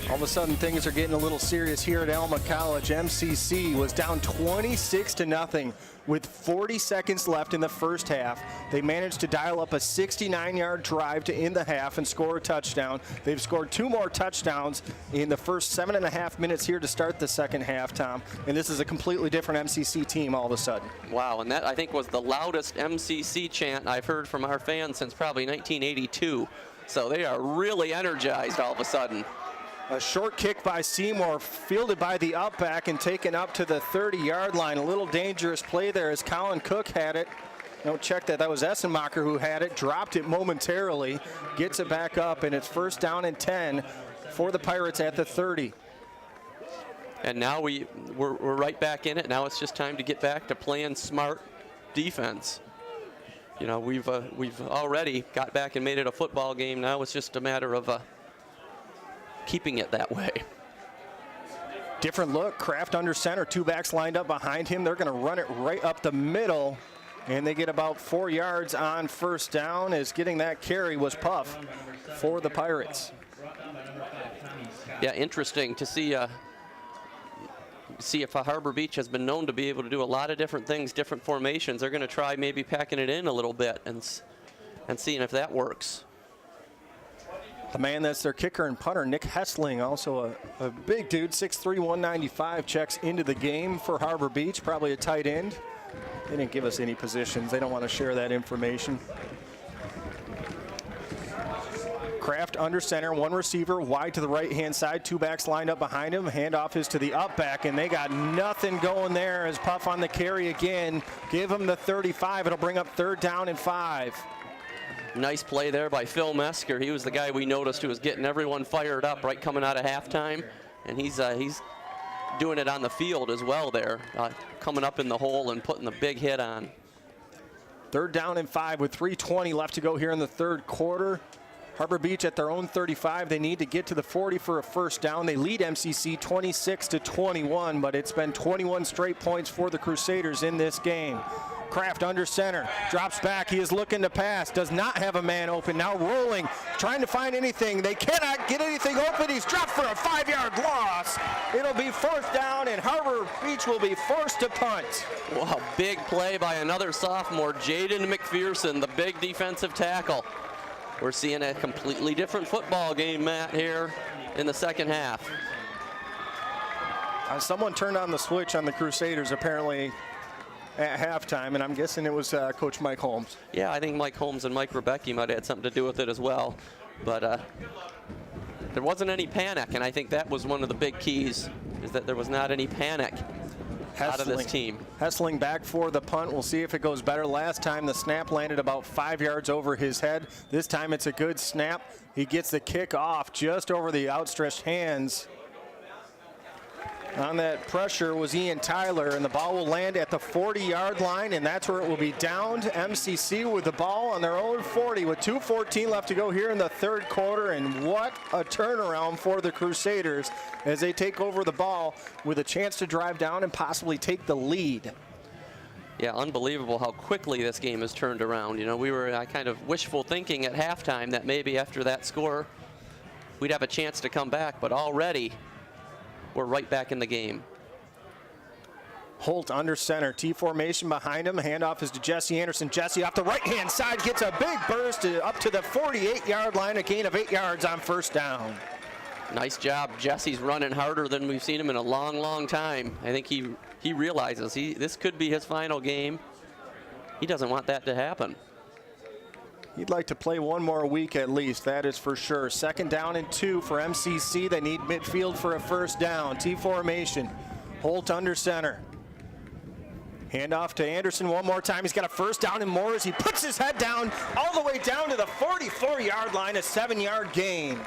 All of a sudden, things are getting a little serious here at Alma College. MCC was down 26-0 with 40 seconds left in the first half. They managed to dial up a 69-yard drive to end the half and score a touchdown. They've scored 2 more touchdowns in the first 7.5 minutes here to start the second half, Tom. And this is a completely different MCC team all of a sudden. Wow, and that, I think, was the loudest MCC chant I've heard from our fans since probably 1982. So they are really energized all of a sudden. A short kick by Seymour, fielded by the up back and taken up to the 30-yard line. A little dangerous play there as Colin Cook had it. Don't check that. That was Essenmacher who had it. Dropped it momentarily. Gets it back up, and it's first down and 10 for the Pirates at the 30. And now we're right back in it. Now it's just time to get back to playing smart defense. You know, we've already got back and made it a football game. Now it's just a matter of keeping it that way. Different look. Kraft under center. 2 backs lined up behind him. They're going to run it right up the middle, and they get about 4 yards on first down, as getting that carry was Puff for the Pirates. Yeah, interesting to see if Harbor Beach has been known to be able to do a lot of different things, different formations. They're going to try maybe packing it in a little bit and seeing if that works. The man that's their kicker and punter, Nick Hessling, also a big dude, 6'3", 195, checks into the game for Harbor Beach, probably a tight end. They didn't give us any positions. They don't want to share that information. Kraft under center, 1 receiver, wide to the right-hand side, 2 backs lined up behind him. Handoff is to the up back, and they got nothing going there as Puff on the carry again. Give him the 35. It'll bring up 3rd down and 5. Nice play there by Phil Mesker. He was the guy we noticed who was getting everyone fired up right coming out of halftime, and he's doing it on the field as well there, coming up in the hole and putting the big hit on. 3rd down and 5 with 3:20 left to go here in the 3rd quarter. Harbor Beach at their own 35. They need to get to the 40 for a first down. They lead MCC 26-21, but it's been 21 straight points for the Crusaders in this game. Kraft under center, drops back. He is looking to pass, does not have a man open. Now rolling, trying to find anything. They cannot get anything open. He's dropped for a 5-yard loss. It'll be 4th down, and Harbor Beach will be forced to punt. Wow, big play by another sophomore, Jaden McPherson, the big defensive tackle. We're seeing a completely different football game, Matt, here in the second half. Someone turned on the switch on the Crusaders, apparently, at halftime, and I'm guessing it was Coach Mike Holmes. Yeah, I think Mike Holmes and Mike Rebecki might have had something to do with it as well. But there wasn't any panic, and I think that was one of the big keys, is that there was not any panic out of this team. Hessling back for the punt. We'll see if it goes better. Last time the snap landed about 5 yards over his head. This time it's a good snap. He gets the kick off just over the outstretched hands. On that pressure was Ian Tyler, and the ball will land at the 40-yard line, and that's where it will be downed. MCC with the ball on their own 40 with 2:14 left to go here in the 3rd quarter, and what a turnaround for the Crusaders as they take over the ball with a chance to drive down and possibly take the lead. Yeah, unbelievable how quickly this game has turned around. You know, we were kind of wishful thinking at halftime that maybe after that score we'd have a chance to come back, but already we're right back in the game. Holt under center, T formation behind him. Handoff is to Jesse Anderson. Jesse off the right-hand side gets a big burst up to the 48-yard line, a gain of 8 yards on first down. Nice job. Jesse's running harder than we've seen him in a long, long time. I think he realizes this could be his final game. He doesn't want that to happen. He'd like to play one more week at least, that is for sure. 2nd down and 2 for MCC. They need midfield for a first down. T formation. Holt under center. Handoff to Anderson one more time. He's got a first down and more as he puts his head down all the way down to the 44-yard line, a 7-yard gain.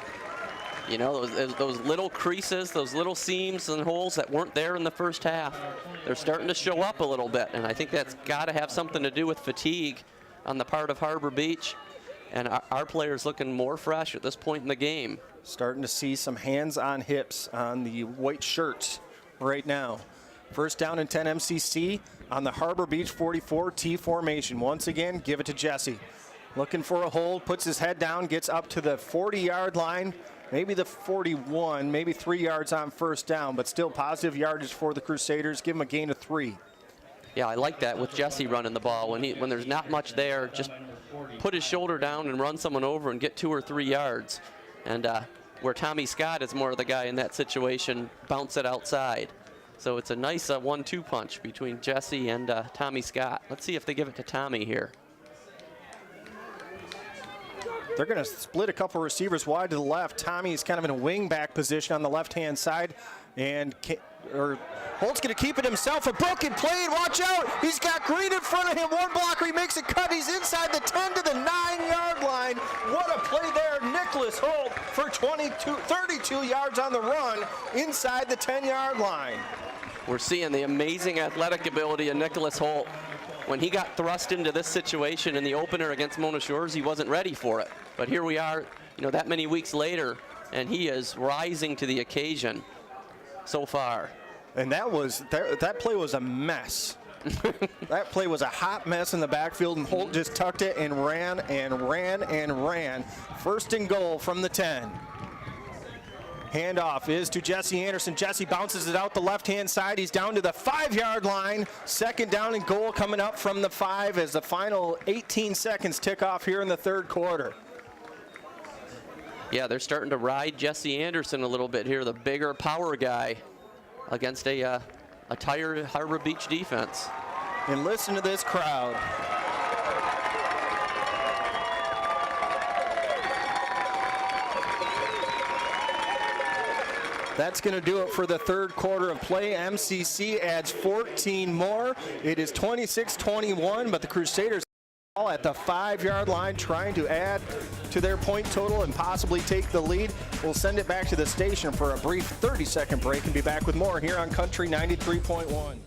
You know, those little creases, those little seams and holes that weren't there in the first half, they're starting to show up a little bit, and I think that's got to have something to do with fatigue on the part of Harbor Beach, and our players looking more fresh at this point in the game. Starting to see some hands on hips on the white shirts right now. First down and 10 MCC on the Harbor Beach 44 T formation. Once again, give it to Jesse. Looking for a hold, puts his head down, gets up to the 40-yard line, maybe the 41, maybe 3 yards on first down, but still positive yardage for the Crusaders. Give them a gain of 3. Yeah, I like that with Jesse running the ball. When there's not much there, just put his shoulder down and run someone over and get 2 or 3 yards. And where Tommy Scott is more of the guy in that situation, bounce it outside. So it's a nice 1-2 punch between Jesse and Tommy Scott. Let's see if they give it to Tommy here. They're going to split a couple receivers wide to the left. Tommy's kind of in a wing back position on the left-hand side. And Holt's going to keep it himself. A broken play. Watch out. He's got Green in front of him. One blocker. He makes a cut. He's inside the 10 to the 9-yard line. What a play there. Nicholas Holt for 32 yards on the run inside the 10-yard line. We're seeing the amazing athletic ability of Nicholas Holt. When he got thrust into this situation in the opener against Mona Shores, he wasn't ready for it. But here we are, that many weeks later, and he is rising to the occasion so far. And that play was a mess. That play was a hot mess in the backfield, and Holt just tucked it and ran and ran and ran. First and goal from the 10. Handoff is to Jesse Anderson. Jesse bounces it out the left-hand side. He's down to the 5-yard line. Second down and goal coming up from the 5 as the final 18 seconds tick off here in the third quarter. Yeah, they're starting to ride Jesse Anderson a little bit here, the bigger power guy against a tired Harbor Beach defense. And listen to this crowd. That's going to do it for the third quarter of play. MCC adds 14 more. It is 26-21, but the Crusaders all at the 5-yard line trying to add to their point total and possibly take the lead. We'll send it back to the station for a brief 30-second break and be back with more here on Country 93.1.